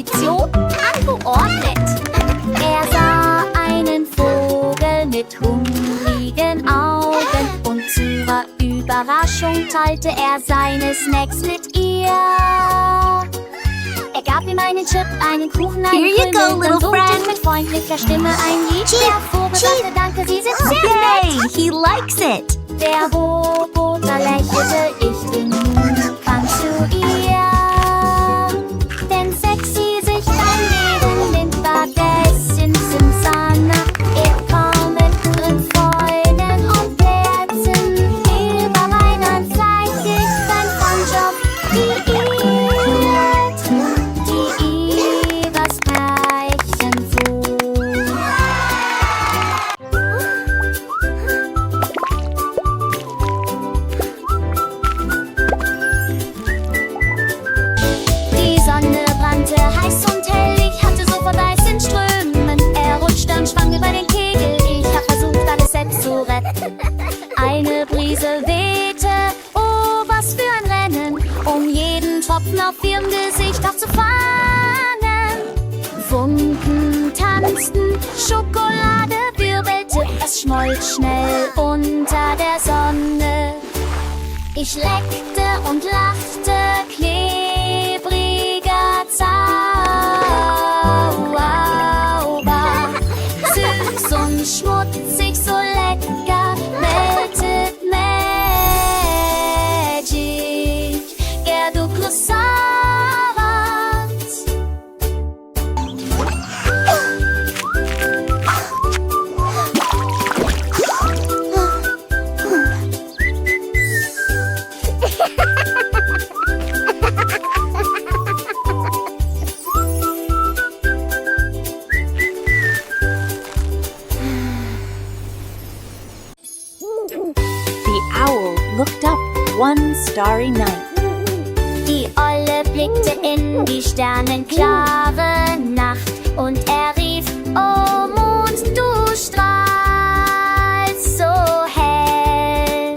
Position angeordnet. Er sah einen Vogel mit hungrigen Augen und zu ihrer Überraschung teilte er seine Snacks mit ihr. Er gab ihm einen Chip, einen Kuchen, einen Here you go, Krümel, little und summte friend. mit freundlicher Stimme ein Lied. Chip, Der Vogel Chip. sagte Danke, Sie sind sehr nett. Yay, he likes it. Der Roboter lächelte, ich bin nun ganz zu ihr. Denn sexy sich dann neben den war der Simpsons-Sana. Er kam mit drin Freunden und Plätzen. Über Weihnachtszeitlich sein Frontjob diiert. Die Ivers Märchen so. Die Sonne brannte heiß und hell, ich hatte sofort Eis in Strömen. Er rutschte und schwang über den Kegel, ich hab versucht, alles selbst zu retten. Eine Brise wehte, oh, was für ein Rennen, um jeden Tropfen auf ihrem Gesicht aufzufangen. Funken tanzten, Schokolade wirbelte, es schmolz schnell unter der Sonne. Ich leckte und lachte, klebriger Zauber. Süß und schmutzig, so lecker, melted magic. Gerdu Croissant. The owl looked up one starry night. Die Olle blickte in die sternenklare Nacht und er rief, oh Mond, du strahlst so hell.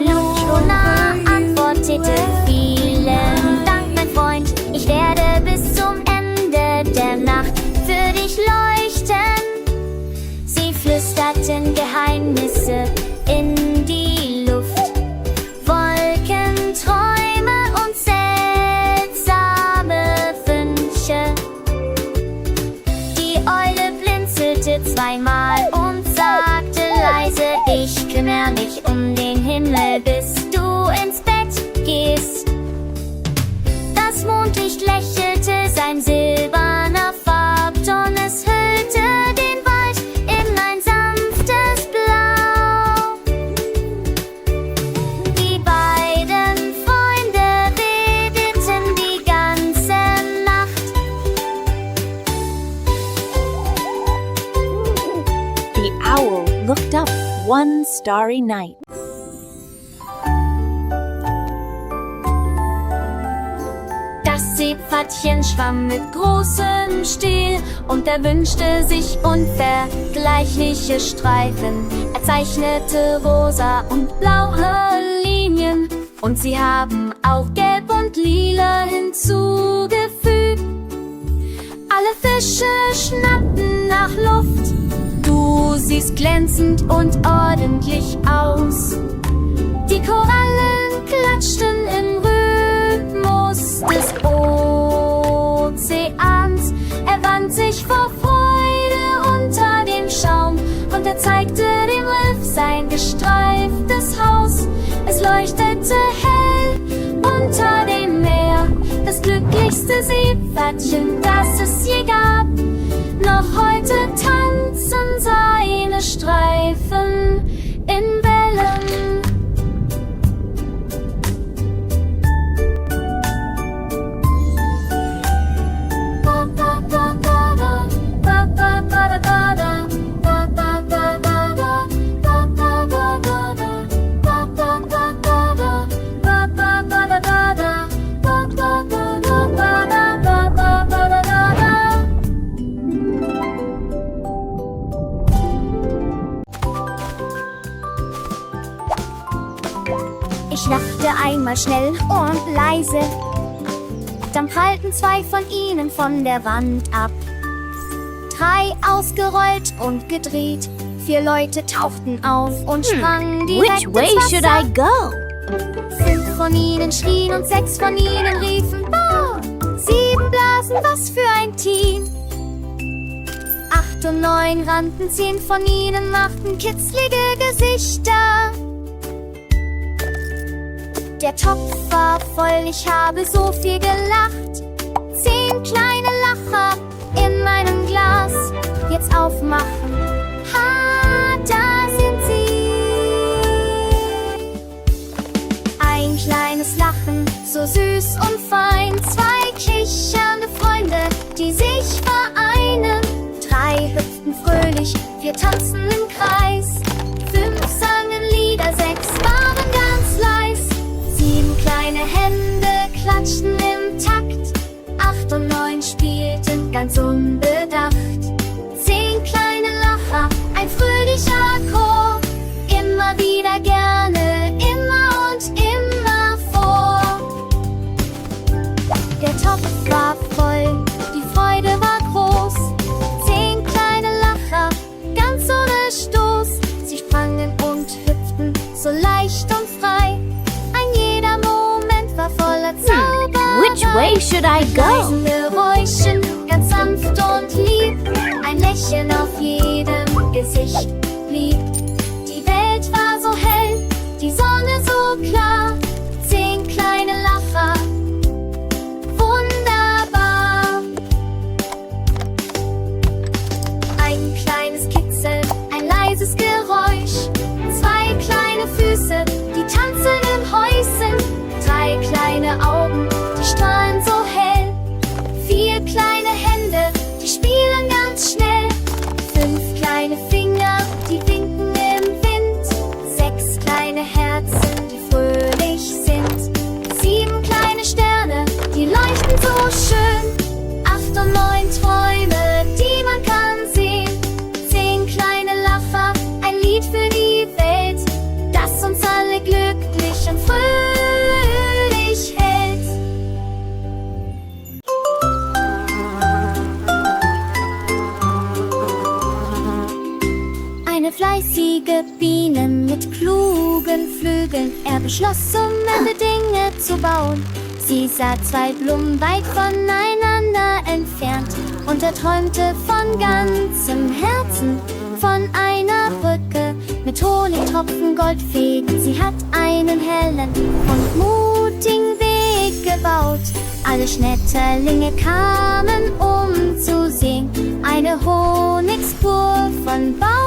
Luna antwortete, vielen Dank, mein Freund, ich werde bis zum Ende der Nacht für dich leuchten. Sie flüsterten Geheimnisse in die Luft, Wolken, Träume und seltsame Wünsche. Die Eule blinzelte zweimal und sagte leise, ich kümmere mich um den Himmel, bis du ins Bett gehst. Das Mondlicht lächelte, sein silberner Farbton, es hüllte den Wald in ein sanftes Blau. Die beiden Freunde redeten die ganze Nacht. The owl looked up one starry night. Das Seepferdchen schwamm mit großem Stil und er wünschte sich unvergleichliche Streifen. Er zeichnete rosa und blaue Linien und sie haben auch gelb und lila hinzugefügt. Alle Fische schnappten nach Luft. Du siehst glänzend und ordentlich aus. Die Korallen klatschten im Rhythmus des Ozeans. Er wand sich vor Freude unter dem Schaum und er zeigte dem Riff sein gestreiftes Haus. Es leuchtete hell unter dem Meer, das glücklichste Seepferdchen, das es je gab. Noch heute tanzen seine Streifen in Wellen. Ich lachte einmal schnell und leise. Dann prallten 2 von ihnen von der Wand ab. 3 ausgerollt und gedreht. 4 Leute tauchten auf und sprangen direkt Which way ins should Wasser. I go? 5 von ihnen schrien und 6 von ihnen riefen Boah! 7 blasen, was für ein Team. 8 und 9 rannten, 10 von ihnen machten kitzlige Gesichter. Der Topf war voll, ich habe so viel gelacht. 10 kleine Lacher in meinem Glas. Jetzt aufmachen. Ha, da sind sie. Ein kleines Lachen, so süß und fein. 2 kichernde Freunde, die sich vereinen. 3 hüpften fröhlich, 4 tanzen im Kreis. 5 sangen Lieder, 6 waren ganz leis. 7 kleine Hände klatschten im Takt. 8 und 9 spielten ganz unbedacht. 10 kleine Lacher, ein fröhlicher Chor. Immer wieder gerne, immer und immer vor. Der Topf war voll, die Freude war groß. 10 kleine Lacher, ganz ohne Stoß. Sie sprangen und hüpften, so leicht und frei. Ein jeder Moment war voller Zauberei. Which way should I go? Leisen Geräuschen, ganz sanft und lieb. Ein Lächeln auf jedem Gesicht blieb. Die Welt war so hell, die Sonne so klar. 10 kleine Lacher, wunderbar. Ein kleines Kitzeln, ein leises Geräusch. 2 kleine Füße, die tanzen im Häuschen. 3 kleine Augen, die strahlen so hell. 4 kleine Hände, die spielen ganz schnell. 5 kleine Finger, die winken im Wind. 6 kleine Herzen, die fröhlich sind. 7 kleine Sterne, die leuchten so schön. 8 und 9 Träume, die man kann sehen. 10 kleine Lacher, ein Lied für die Welt, das uns alle glücklich und fröhlich hält. Eine fleißige Biene mit klugen Flügeln. Er beschloss, Dinge zu bauen. Sie sah 2 Blumen weit voneinander entfernt und er träumte von ganzem Herzen von einer Brücke mit Honigtropfen, Goldfäden. Sie hat einen hellen und mutigen Weg gebaut. Alle Schmetterlinge kamen, um zu sehen. Eine Honigspur von Baum